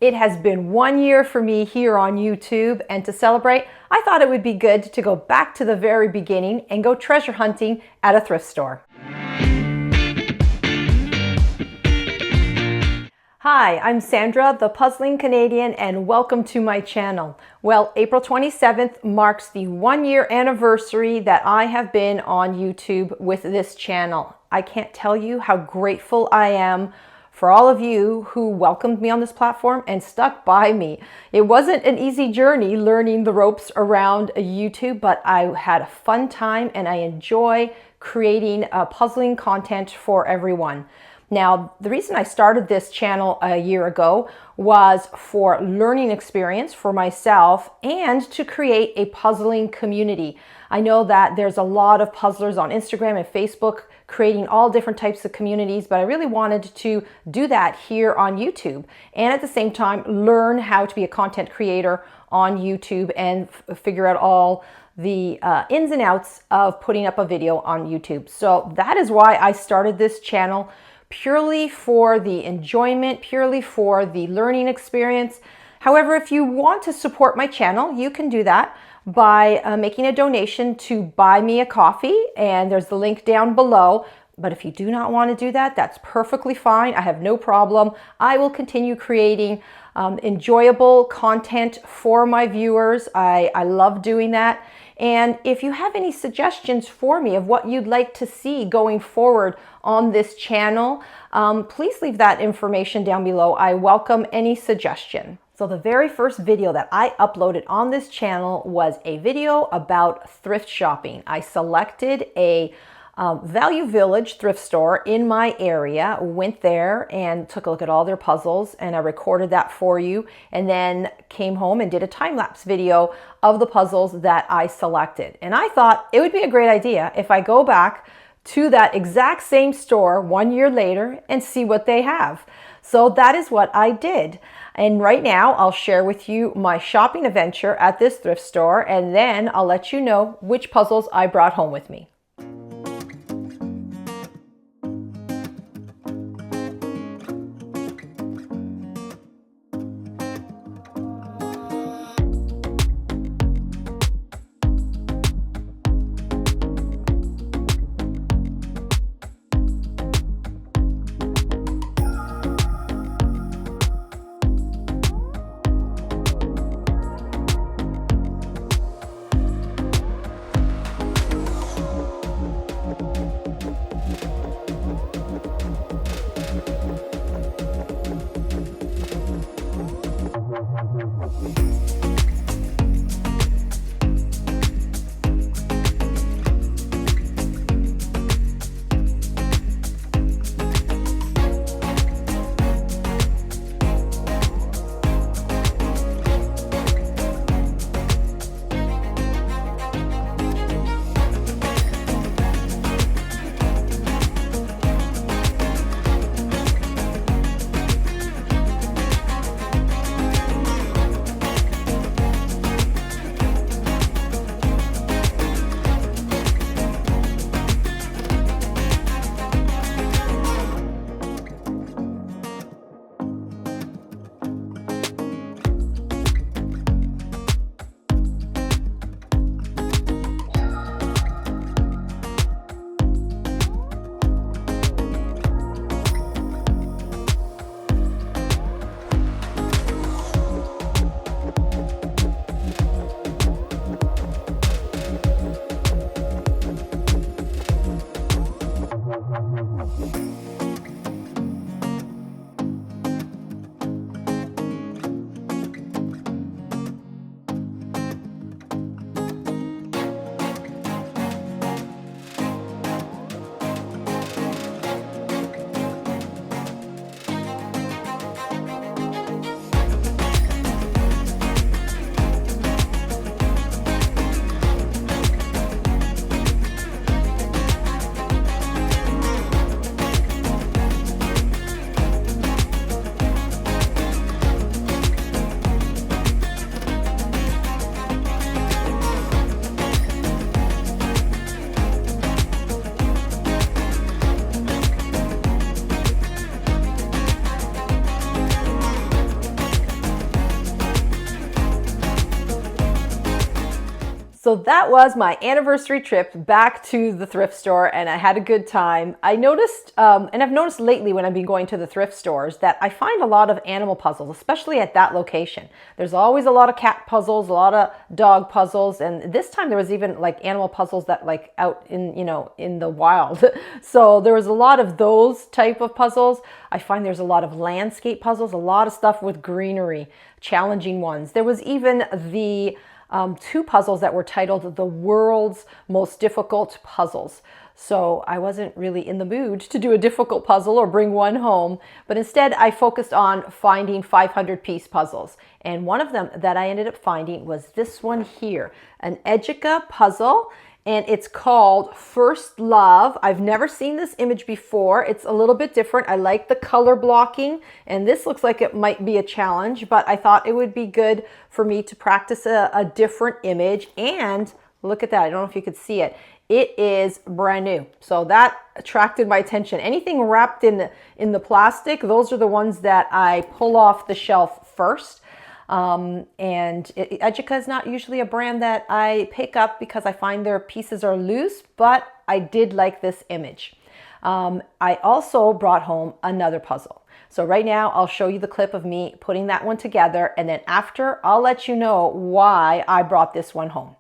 It has been 1 year for me here on YouTube, and to celebrate, I thought it would be good to go back to the very beginning and go treasure hunting at a thrift store. Hi, I'm Sandra, the Puzzling Canadian, and welcome to my channel. Well, April 27th marks the 1 year anniversary that I have been on YouTube with this channel. I can't tell you how grateful I am for all of you who welcomed me on this platform and stuck by me. It wasn't an easy journey learning the ropes around YouTube, but I had a fun time and I enjoy creating puzzling content for everyone. Now, the reason I started this channel a year ago was for learning experience for myself and to create a puzzling community. I know that there's a lot of puzzlers on Instagram and Facebook creating all different types of communities, but I really wanted to do that here on YouTube and at the same time learn how to be a content creator on YouTube and figure out all the ins and outs of putting up a video on YouTube. So that is why I started this channel, purely for the enjoyment, purely for the learning experience. However, if you want to support my channel, you can do that by making a donation to buy me a coffee, and there's the link down below. But if you do not want to do that, that's perfectly fine. I have no problem. I will continue creating enjoyable content for my viewers. I love doing that. And if you have any suggestions for me of what you'd like to see going forward on this channel, please leave that information down below. I welcome any suggestion. So the very first video that I uploaded on this channel was a video about thrift shopping. I selected a Value Village thrift store in my area, went there and took a look at all their puzzles, and I recorded that for you, and then came home and did a time-lapse video of the puzzles that I selected. And I thought it would be a great idea if I go back to that exact same store 1 year later and see what they have. So that is what I did. And right now I'll share with you my shopping adventure at this thrift store, and then I'll let you know which puzzles I brought home with me. So that was my anniversary trip back to the thrift store, and I had a good time. I noticed, and I've noticed lately when I've been going to the thrift stores, that I find a lot of animal puzzles, especially at that location. There's always a lot of cat puzzles, a lot of dog puzzles, and this time there was even like animal puzzles that like out in, in the wild. So there was a lot of those type of puzzles. I find there's a lot of landscape puzzles, a lot of stuff with greenery, challenging ones. There was even the two puzzles that were titled the world's most difficult puzzles. So I wasn't really in the mood to do a difficult puzzle or bring one home, but instead I focused on finding 500-piece puzzles. And one of them that I ended up finding was this one here, an Ejica puzzle. And it's called First Love. I've never seen this image before. It's a little bit different. I like the color blocking, and this looks like it might be a challenge, but I thought it would be good for me to practice a different image. And look at that. I don't know if you could see it. It is brand new. So that attracted my attention. Anything wrapped in the plastic, those are the ones that I pull off the shelf first. Ejica is not usually a brand that I pick up because I find their pieces are loose, but I did like this image. I also brought home another puzzle. So right now I'll show you the clip of me putting that one together, and then after I'll let you know why I brought this one home.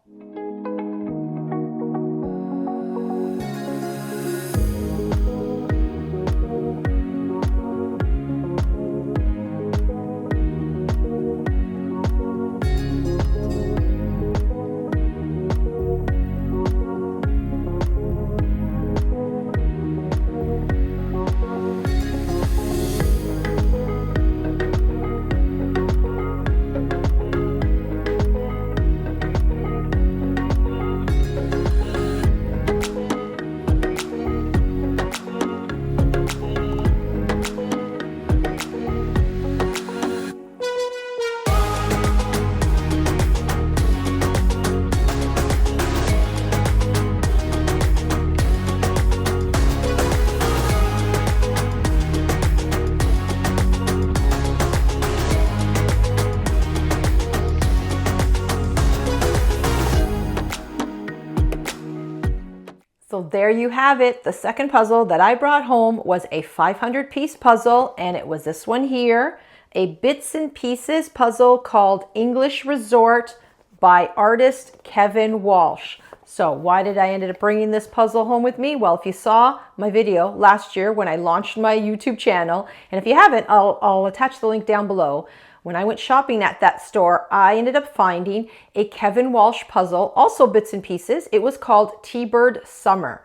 So there you have it. The second puzzle that I brought home was a 500-piece puzzle, and it was this one here, a bits and pieces puzzle called English Resort by artist Kevin Walsh. So why did I end up bringing this puzzle home with me? Well, if you saw my video last year when I launched my YouTube channel, and if you haven't, I'll attach the link down below. When I went shopping at that store, I ended up finding a Kevin Walsh puzzle, also bits and pieces. It was called T-Bird Summer.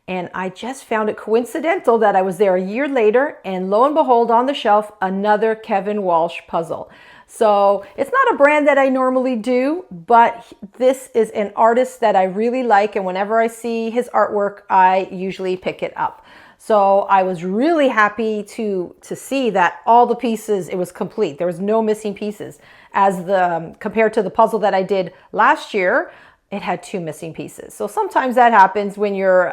And I just found it coincidental that I was there a year later, and lo and behold, on the shelf, another Kevin Walsh puzzle. So it's not a brand that I normally do, but this is an artist that I really like, and whenever I see his artwork, I usually pick it up. So I was really happy to see that all the pieces, it was complete. There was no missing pieces. Compared to the puzzle that I did last year, it had 2 missing pieces. So sometimes that happens when you're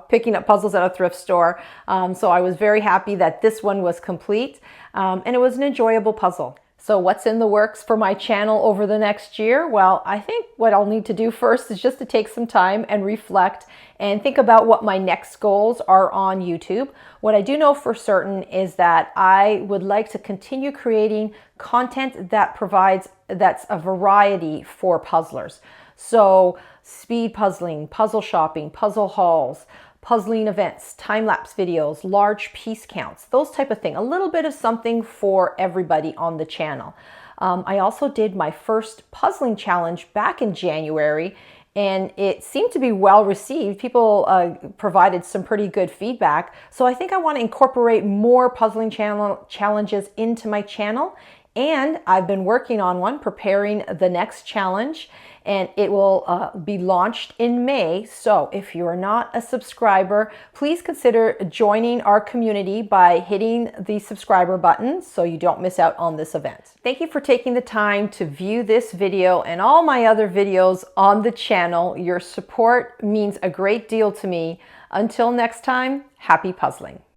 picking up puzzles at a thrift store. So I was very happy that this one was complete, and it was an enjoyable puzzle. So what's in the works for my channel over the next year? Well, I think what I'll need to do first is just to take some time and reflect and think about what my next goals are on YouTube. What I do know for certain is that I would like to continue creating content that's a variety for puzzlers. So speed puzzling, puzzle shopping, puzzle hauls, puzzling events, time-lapse videos, large piece counts, those type of thing. A little bit of something for everybody on the channel. I also did my first puzzling challenge back in January, and it seemed to be well received. People provided some pretty good feedback. So I think I want to incorporate more puzzling challenges into my channel. And I've been working on one, preparing the next challenge, and it will be launched in May. So if you are not a subscriber, please consider joining our community by hitting the subscriber button so you don't miss out on this event. Thank you for taking the time to view this video and all my other videos on the channel. Your support means a great deal to me. Until next time, happy puzzling.